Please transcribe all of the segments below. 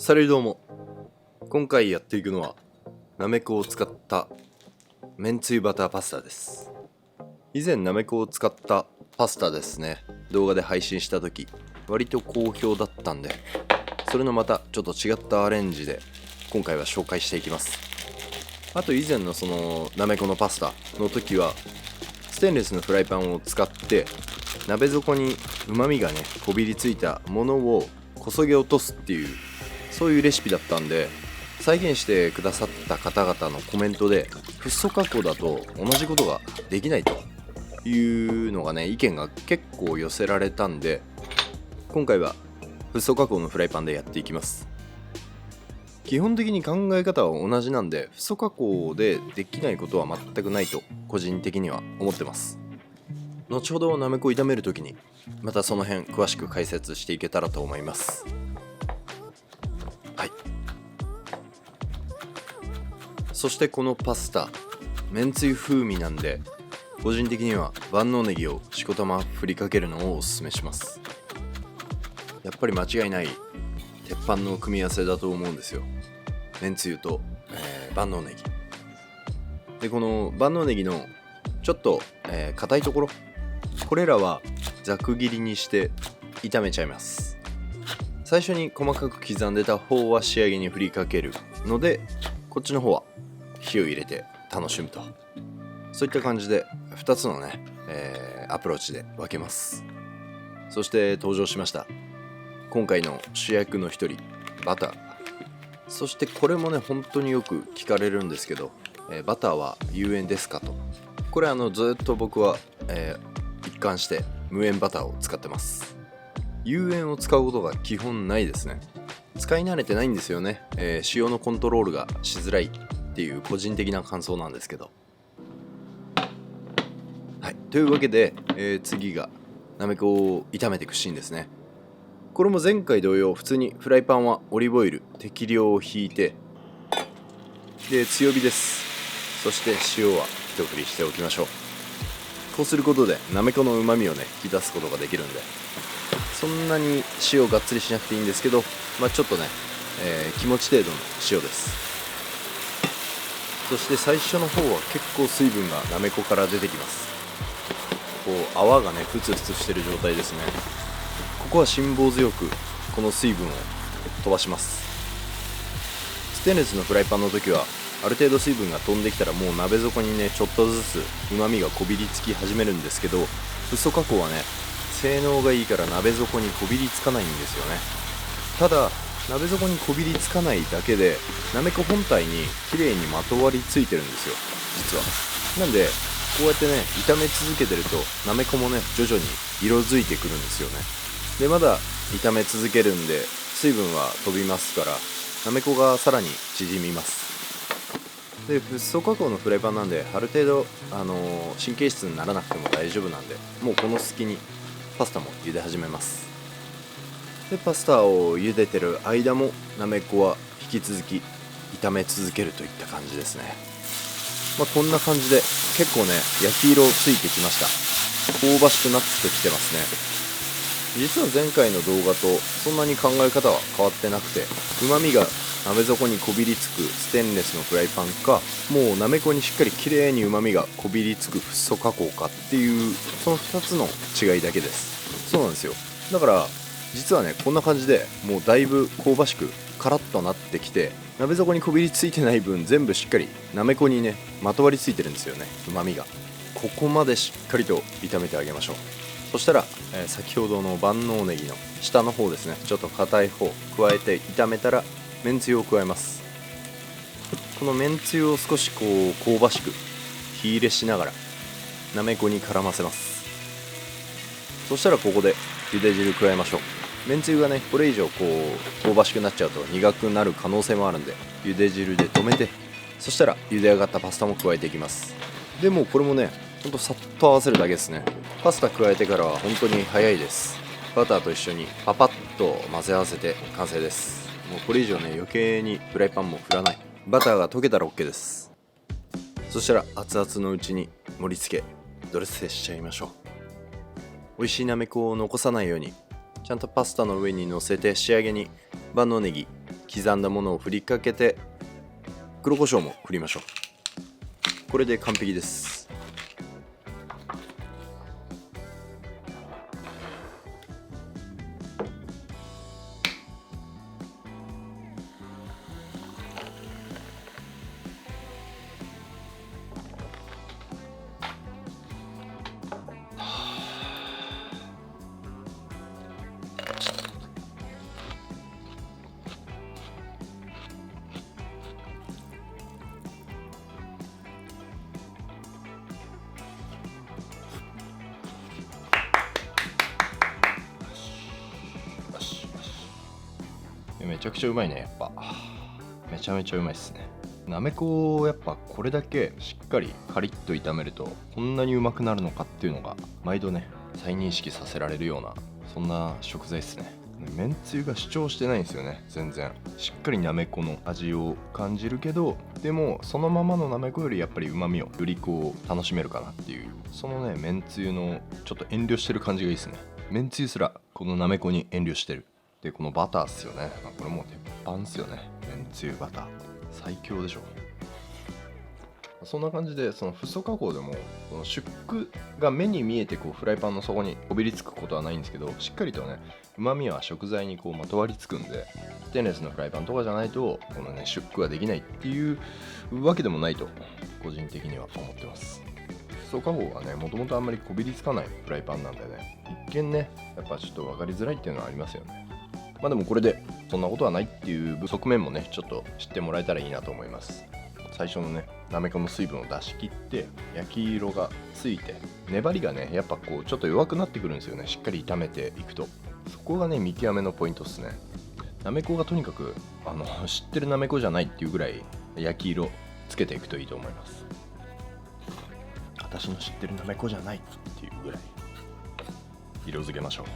サルどうも。今回やっていくのはなめこを使っためんつゆバターパスタです。以前なめこを使ったパスタですね、動画で配信した時割と好評だったんで、それのまたちょっと違ったアレンジで今回は紹介していきます。あと以前のそのなめこのパスタの時はステンレスのフライパンを使って鍋底にうまみがねこびりついたものをこそげ落とすっていう、そういうレシピだったんで、再現してくださった方々のコメントでフッ素加工だと同じことができないというのがね、意見が結構寄せられたんで、今回はフッ素加工のフライパンでやっていきます。基本的に考え方は同じなんで、フッ素加工でできないことは全くないと個人的には思ってます。後ほどなめこを炒めるときにまたその辺詳しく解説していけたらと思います。はい。そしてこのパスタめんつゆ風味なんで、個人的には万能ネギをしこたま振りかけるのをおすすめします。やっぱり間違いない鉄板の組み合わせだと思うんですよ。めんつゆと、万能ネギで、この万能ネギのちょっと硬いところ、これらはざく切りにして炒めちゃいます。最初に細かく刻んでた方は仕上げに振りかけるので、こっちの方は火を入れて楽しむと、そういった感じで2つのね、アプローチで分けます。そして登場しました、今回の主役の一人、バター。そしてこれもね本当によく聞かれるんですけど、バターは有塩ですかと。これずっと僕は、一貫して無塩バターを使ってます。有塩を使うことが基本ないですね。使い慣れてないんですよね、塩のコントロールがしづらいっていう個人的な感想なんですけど。はい、というわけで、次がなめこを炒めていくシーンですね。これも前回同様、普通にフライパンはオリーブオイル適量をひいて、で強火です。そして塩は一振りしておきましょう。こうすることでなめこのうまみをね引き出すことができるんで、そんなに塩がっつりしなくていいんですけど、ちょっとね、気持ち程度の塩です。そして最初の方は結構水分がなめこから出てきます。こう泡がねふつふつしてる状態ですね。ここは辛抱強くこの水分を飛ばします。ステンレスのフライパンの時はある程度水分が飛んできたら、もう鍋底にねちょっとずつうまみがこびりつき始めるんですけど、フッ素加工はね性能がいいから鍋底にこびりつかないんですよね。ただ鍋底にこびりつかないだけでなめこ本体に綺麗にまとわりついてるんですよ、実は。なんでこうやってね炒め続けてるとなめこもね徐々に色づいてくるんですよね。でまだ炒め続けるんで水分は飛びますから、なめこがさらに縮みます。でフッ素加工のフライパンなんで、ある程度、神経質にならなくても大丈夫なんで、もうこの隙にパスタも茹で始めます。でパスタを茹でてる間もなめこは引き続き炒め続けるといった感じですね。こんな感じで結構ね焼き色ついてきました。香ばしくなってきてますね。実は前回の動画とそんなに考え方は変わってなくて、うまみが鍋底にこびりつくステンレスのフライパンか、もうなめこにしっかり綺麗にうまみがこびりつくフッ素加工かっていう、その2つの違いだけです。そうなんですよ。だから実はねこんな感じでもうだいぶ香ばしくカラッとなってきて、鍋底にこびりついてない分全部しっかりなめこにねまとわりついてるんですよね、うまみが。ここまでしっかりと炒めてあげましょう。そしたら、先ほどの万能ネギの下の方ですね、ちょっと硬い方加えて炒めたらめんつゆを加えます。このめんつゆを少しこう香ばしく火入れしながらなめこに絡ませます。そしたらここで茹で汁加えましょう。めんつゆがねこれ以上こう香ばしくなっちゃうと苦くなる可能性もあるんで、茹で汁で止めて、そしたら茹で上がったパスタも加えていきます。でもこれもねほんとさっと合わせるだけですね。パスタ加えてからは本当に早いです。バターと一緒にパパッと混ぜ合わせて完成です。もうこれ以上ね余計にフライパンも振らない。バターが溶けたら OK です。そしたら熱々のうちに盛り付けドレッセしちゃいましょう。美味しいなめこを残さないようにちゃんとパスタの上に乗せて、仕上げに万能ネギ刻んだものを振りかけて黒胡椒も振りましょう。これで完璧です。めちゃくちゃうまいね。やっぱめちゃめちゃうまいっすね。なめこをやっぱこれだけしっかりカリッと炒めるとこんなにうまくなるのかっていうのが毎度ね再認識させられるようなそんな食材っすね。めんつゆが主張してないんですよね。全然しっかりなめこの味を感じるけど、でもそのままのなめこよりやっぱりうまみをよりこう楽しめるかなっていう、そのねめんつゆのちょっと遠慮してる感じがいいですね。めんつゆすらこのなめこに遠慮してる。でこのバターっすよね。これもう鉄板っすよね。めんつゆバター最強でしょ。そんな感じでそのフッ素加工でもその出クが目に見えてこうフライパンの底にこびりつくことはないんですけど、しっかりとねうまみは食材にこうまとわりつくんで、ステンレスのフライパンとかじゃないとこのね出クはできないっていうわけでもないと個人的には思ってます。フッ素加工がねもともとあんまりこびりつかないフライパンなんでね、一見ねやっぱちょっと分かりづらいっていうのはありますよね。まあでもこれでそんなことはないっていう側面もねちょっと知ってもらえたらいいなと思います。最初のねなめこの水分を出し切って焼き色がついて粘りがねやっぱこうちょっと弱くなってくるんですよね。しっかり炒めていくとそこがね見極めのポイントですね。なめこがとにかく知ってるなめこじゃないっていうぐらい焼き色つけていくといいと思います。私の知ってるなめこじゃないっていうぐらい色付けましょう。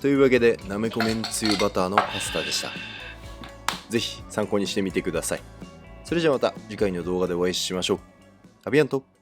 というわけでなめこめんつゆバターのパスタでした。ぜひ参考にしてみてください。それじゃあまた次回の動画でお会いしましょう。アビアント。